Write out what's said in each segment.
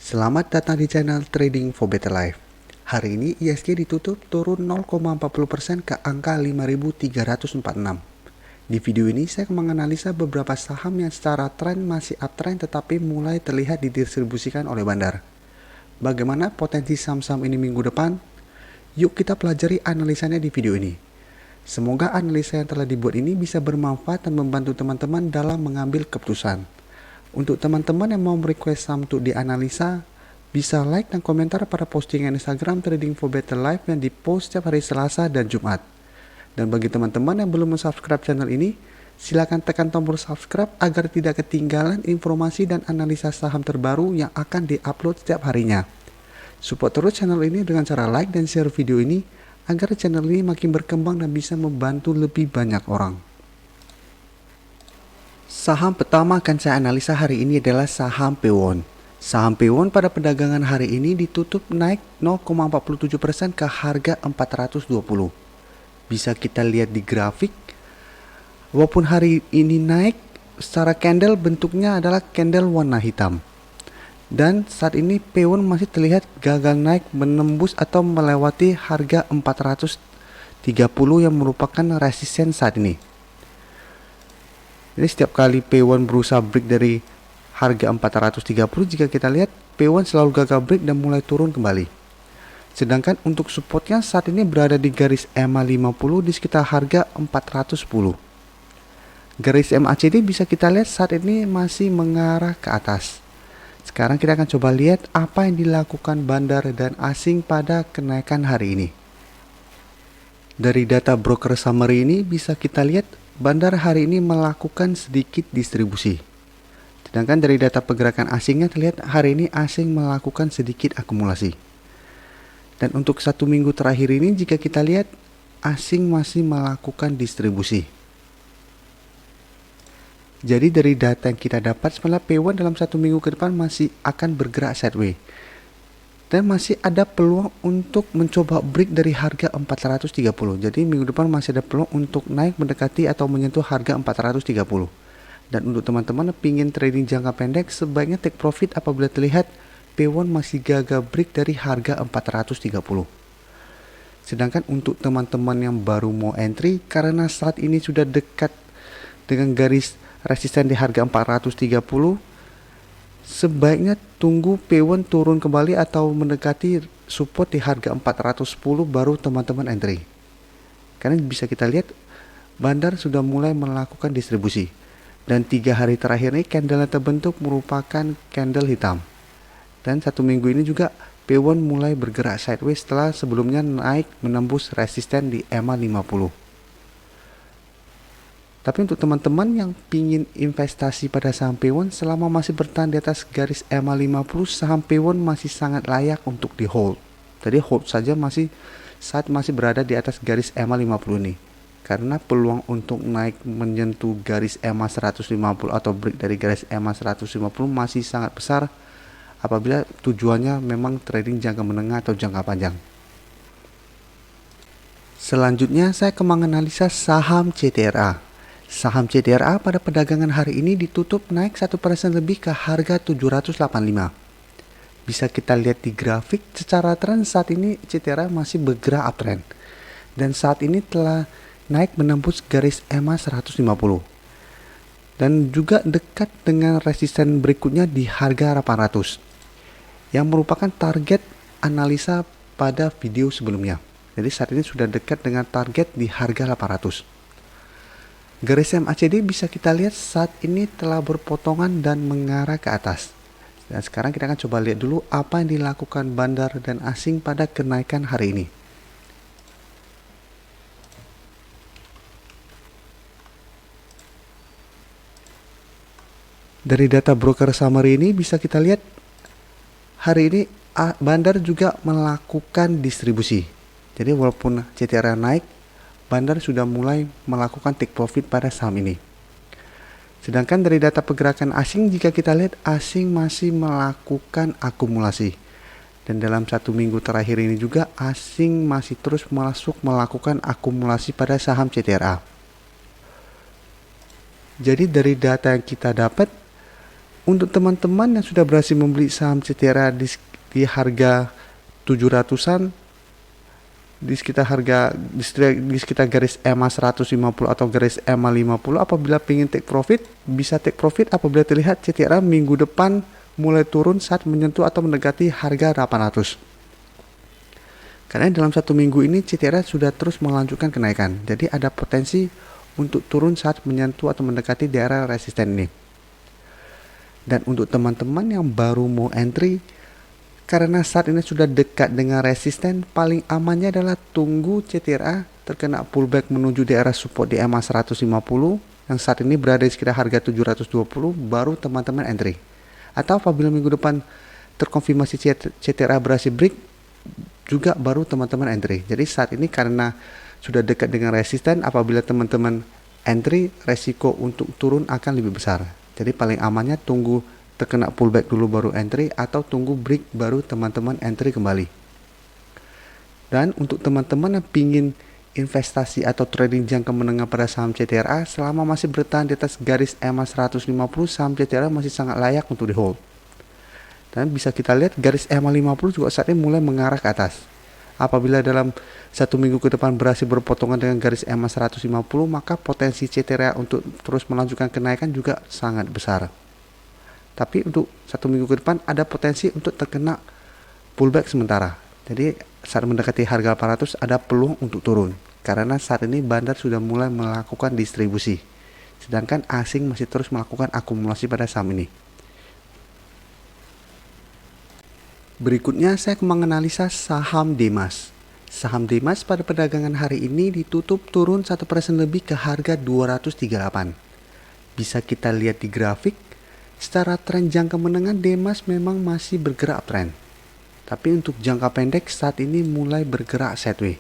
Selamat datang di channel Trading for Better Life. Hari ini ISG ditutup turun 0,40% ke angka 5.346. Di video ini saya akan menganalisa beberapa saham yang secara tren masih uptrend tetapi mulai terlihat didistribusikan oleh bandar. Bagaimana potensi saham-saham ini minggu depan? Yuk kita pelajari analisanya di video ini. Semoga analisa yang telah dibuat ini bisa bermanfaat dan membantu teman-teman dalam mengambil keputusan. Untuk teman-teman yang mau request saham untuk dianalisa, bisa like dan komentar pada postingan Instagram Trading for Better Life yang dipost setiap hari Selasa dan Jumat. Dan bagi teman-teman yang belum subscribe channel ini, silakan tekan tombol subscribe agar tidak ketinggalan informasi dan analisa saham terbaru yang akan diupload setiap harinya. Support terus channel ini dengan cara like dan share video ini agar channel ini makin berkembang dan bisa membantu lebih banyak orang. Saham pertama akan saya analisa hari ini adalah saham Pewon. Saham Pewon pada perdagangan hari ini ditutup naik 0,47% ke harga 420. Bisa kita lihat di grafik, walaupun hari ini naik, secara candle bentuknya adalah candle warna hitam. Dan saat ini Pewon masih terlihat gagal naik menembus atau melewati harga 430 yang merupakan resisten saat ini. Jadi setiap kali Pewon berusaha break dari harga 430, jika kita lihat Pewon selalu gagal break dan mulai turun kembali. Sedangkan untuk supportnya saat ini berada di garis EMA 50 di sekitar harga 410. Garis MACD bisa kita lihat saat ini masih mengarah ke atas. Sekarang kita akan coba lihat apa yang dilakukan bandar dan asing pada kenaikan hari ini. Dari data broker summary ini bisa kita lihat bandar hari ini melakukan sedikit distribusi. Sedangkan dari data pergerakan asingnya terlihat hari ini asing melakukan sedikit akumulasi. Dan untuk satu minggu terakhir ini jika kita lihat asing masih melakukan distribusi. Jadi dari data yang kita dapat sebenarnya Pewon dalam satu minggu ke depan masih akan bergerak sideways. Dan masih ada peluang untuk mencoba break dari harga 430. Jadi minggu depan masih ada peluang untuk naik mendekati atau menyentuh harga 430. Dan untuk teman-teman yang ingin trading jangka pendek, sebaiknya take profit apabila terlihat Pewon masih gagal break dari harga 430. Sedangkan untuk teman-teman yang baru mau entry, karena saat ini sudah dekat dengan garis resisten di harga 430, sebaiknya tunggu Pewon turun kembali atau mendekati support di harga 410 baru teman-teman entry. Karena bisa kita lihat bandar sudah mulai melakukan distribusi. Dan 3 hari terakhir ini candle yang terbentuk merupakan candle hitam. Dan satu minggu ini juga Pewon mulai bergerak sideways setelah sebelumnya naik menembus resisten di EMA 50. Tapi untuk teman-teman yang ingin investasi pada saham Pewon selama masih bertahan di atas garis EMA 50, saham Pewon masih sangat layak untuk di hold. Jadi hold saja saat masih berada di atas garis EMA 50 ini. Karena peluang untuk naik menyentuh garis EMA 150 atau break dari garis EMA 150 masih sangat besar apabila tujuannya memang trading jangka menengah atau jangka panjang. Selanjutnya saya akan menganalisa saham CTRA. Saham CTRA pada perdagangan hari ini ditutup naik 1% lebih ke harga 785. Bisa kita lihat di grafik secara tren saat ini CTRA masih bergerak uptrend. Dan saat ini telah naik menembus garis EMA 150. Dan juga dekat dengan resisten berikutnya di harga 800. Yang merupakan target analisa pada video sebelumnya. Jadi saat ini sudah dekat dengan target di harga 800. Garis MACD bisa kita lihat saat ini telah berpotongan dan mengarah ke atas. Dan sekarang kita akan coba lihat dulu apa yang dilakukan bandar dan asing pada kenaikan hari ini. Dari data broker summary ini bisa kita lihat hari ini bandar juga melakukan distribusi. Jadi walaupun CTRA naik, bandar sudah mulai melakukan take profit pada saham ini. Sedangkan dari data pergerakan asing jika kita lihat asing masih melakukan akumulasi. Dan dalam satu minggu terakhir ini juga asing masih terus melakukan akumulasi pada saham CTRA. Jadi dari data yang kita dapat, Untuk teman-teman yang sudah berhasil membeli saham CTRA di harga 700-an, di sekitar garis EMA 150 atau garis EMA 50, apabila ingin take profit, bisa take profit apabila terlihat CTRA minggu depan mulai turun saat menyentuh atau mendekati harga 800. Karena dalam satu minggu ini CTRA sudah terus melanjutkan kenaikan, jadi ada potensi untuk turun saat menyentuh atau mendekati daerah resisten ini. Dan untuk teman-teman yang baru mau entry, karena saat ini sudah dekat dengan resisten, paling amannya adalah tunggu CTRA terkena pullback menuju daerah support di EMA 150 yang saat ini berada di sekitar harga 720, baru teman-teman entry. Atau apabila minggu depan terkonfirmasi CTRA berhasil break, juga baru teman-teman entry. Jadi saat ini karena sudah dekat dengan resisten, apabila teman-teman entry, resiko untuk turun akan lebih besar. Jadi paling amannya tunggu terkena pullback dulu baru entry, atau tunggu break baru teman-teman entry kembali. Dan untuk teman-teman yang pingin investasi atau trading jangka menengah pada saham CTRA, selama masih bertahan di atas garis EMA 150, saham CTRA masih sangat layak untuk di hold. Dan bisa kita lihat garis EMA 50 juga saat ini mulai mengarah ke atas. Apabila dalam satu minggu ke depan berhasil berpotongan dengan garis EMA 150, maka potensi CTRA untuk terus melanjutkan kenaikan juga sangat besar. Tapi untuk satu minggu ke depan ada potensi untuk terkena pullback sementara. Jadi saat mendekati harga 800 ada peluang untuk turun, karena saat ini bandar sudah mulai melakukan distribusi, sedangkan asing masih terus melakukan akumulasi pada saham ini. Berikutnya saya menganalisa saham Demas. Saham Demas pada perdagangan hari ini ditutup turun 1% lebih ke harga 238. Bisa kita lihat di grafik, secara tren jangka menengah Demas memang masih bergerak uptrend. Tapi untuk jangka pendek saat ini mulai bergerak sideways.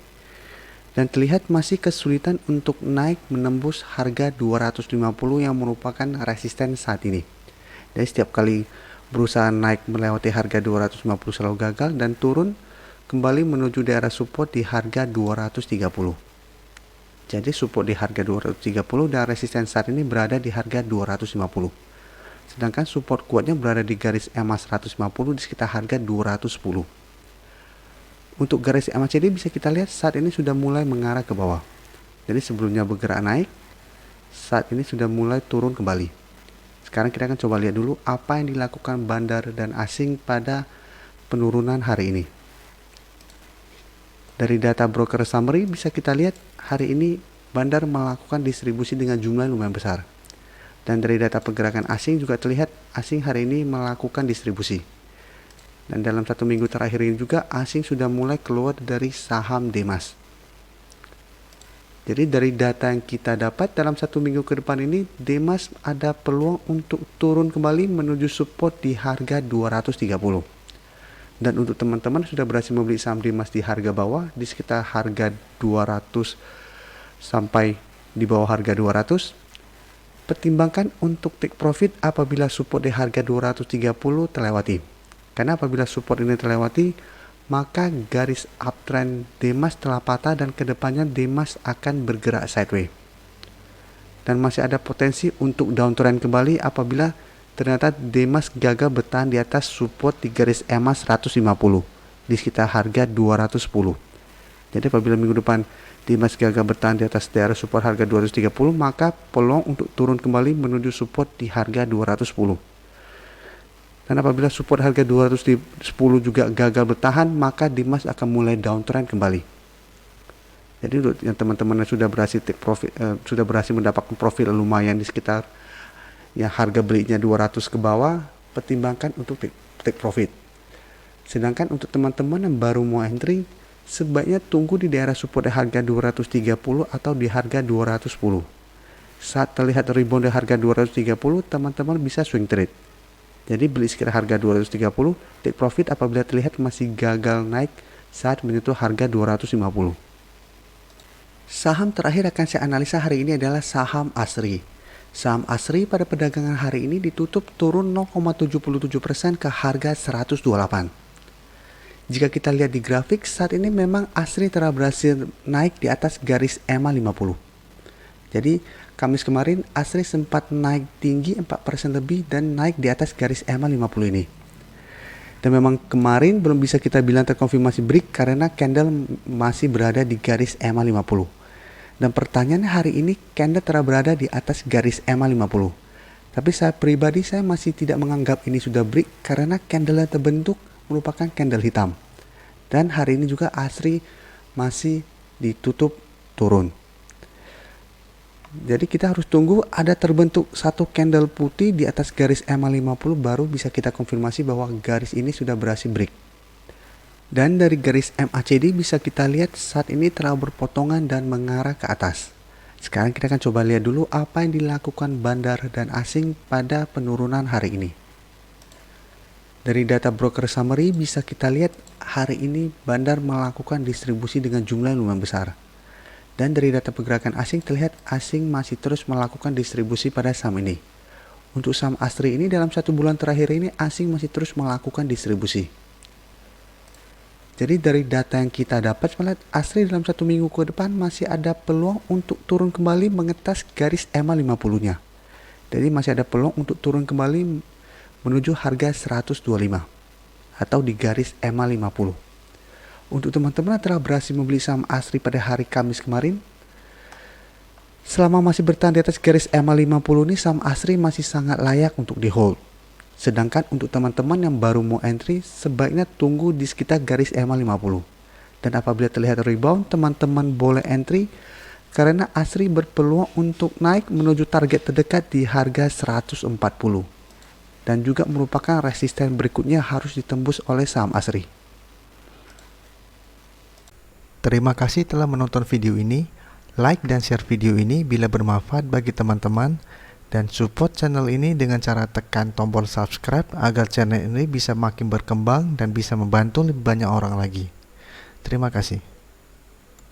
Dan terlihat masih kesulitan untuk naik menembus harga 250 yang merupakan resisten saat ini. Jadi setiap kali berusaha naik melewati harga 250 selalu gagal dan turun kembali menuju daerah support di harga 230. Jadi support di harga 230 dan resisten saat ini berada di harga 250. Sedangkan support kuatnya berada di garis EMA 150 di sekitar harga 210. Untuk garis MACD bisa kita lihat saat ini sudah mulai mengarah ke bawah. Jadi sebelumnya bergerak naik, saat ini sudah mulai turun kembali. Sekarang kita akan coba lihat dulu apa yang dilakukan bandar dan asing pada penurunan hari ini. Dari data broker summary bisa kita lihat hari ini bandar melakukan distribusi dengan jumlah lumayan besar. Dan dari data pergerakan asing juga terlihat asing hari ini melakukan distribusi. Dan dalam satu minggu terakhir ini juga asing sudah mulai keluar dari saham Demas. Jadi dari data yang kita dapat dalam satu minggu ke depan ini, Demas ada peluang untuk turun kembali menuju support di harga 230. Dan untuk teman-teman sudah berhasil membeli saham Demas di harga bawah, di sekitar harga 200 sampai di bawah harga 200, pertimbangkan untuk take profit apabila support di harga 230 terlewati. Karena apabila support ini terlewati, maka garis uptrend Demas telah patah dan kedepannya Demas akan bergerak sideways. Dan masih ada potensi untuk downtrend kembali apabila ternyata Demas gagal bertahan di atas support di garis EMA 150 di sekitar harga 210. Jadi apabila minggu depan Demas gagal bertahan di atas daerah support harga 230, maka peluang untuk turun kembali menuju support di harga 210. Dan apabila support harga 210 juga gagal bertahan, maka Demas akan mulai downtrend kembali. Jadi untuk yang teman-teman yang sudah berhasil take profit, sudah berhasil mendapatkan profit lumayan di sekitar yang harga belinya 200 ke bawah, pertimbangkan untuk take profit. Sedangkan untuk teman-teman yang baru mau entry, sebaiknya tunggu di daerah support di harga 230 atau di harga 210. Saat terlihat rebound di harga 230, teman-teman bisa swing trade. Jadi beli sekitar harga 230, take profit apabila terlihat masih gagal naik saat menyentuh harga 250. Saham terakhir akan saya analisa hari ini adalah saham ASRI. Saham ASRI pada perdagangan hari ini ditutup turun 0,77% ke harga 128. Jika kita lihat di grafik, saat ini memang ASRI telah berhasil naik di atas garis EMA 50. Jadi Kamis kemarin ASRI sempat naik tinggi 4% lebih dan naik di atas garis EMA 50 ini. Dan memang kemarin belum bisa kita bilang terkonfirmasi break karena candle masih berada di garis EMA 50. Dan pertanyaannya hari ini candle telah berada di atas garis EMA 50. Tapi saya pribadi saya masih tidak menganggap ini sudah break karena candle yang terbentuk merupakan candle hitam. Dan hari ini juga ASRI masih ditutup turun. Jadi kita harus tunggu ada terbentuk satu candle putih di atas garis EMA 50 baru bisa kita konfirmasi bahwa garis ini sudah berhasil break. Dan dari garis MACD bisa kita lihat saat ini telah berpotongan dan mengarah ke atas. Sekarang kita akan coba lihat dulu apa yang dilakukan bandar dan asing pada penurunan hari ini. Dari data broker summary bisa kita lihat hari ini bandar melakukan distribusi dengan jumlah yang lumayan besar. Dan dari data pergerakan asing terlihat asing masih terus melakukan distribusi pada saham ini. Untuk saham ASRI ini dalam 1 bulan terakhir ini asing masih terus melakukan distribusi. Jadi dari data yang kita dapat melihat ASRI dalam 1 minggu ke depan masih ada peluang untuk turun kembali mengetas garis EMA 50-nya. Jadi masih ada peluang untuk turun kembali menuju harga 125 atau di garis EMA 50. Untuk teman-teman yang telah berhasil membeli saham ASRI pada hari Kamis kemarin, selama masih bertahan di atas garis EMA 50 ini saham ASRI masih sangat layak untuk di hold. Sedangkan untuk teman-teman yang baru mau entry, sebaiknya tunggu di sekitar garis EMA 50. Dan apabila terlihat rebound, teman-teman boleh entry karena ASRI berpeluang untuk naik menuju target terdekat di harga 140. Dan juga merupakan resisten berikutnya harus ditembus oleh saham ASRI. Terima kasih telah menonton video ini. Like dan share video ini bila bermanfaat bagi teman-teman. Dan support channel ini dengan cara tekan tombol subscribe agar channel ini bisa makin berkembang dan bisa membantu lebih banyak orang lagi. Terima kasih.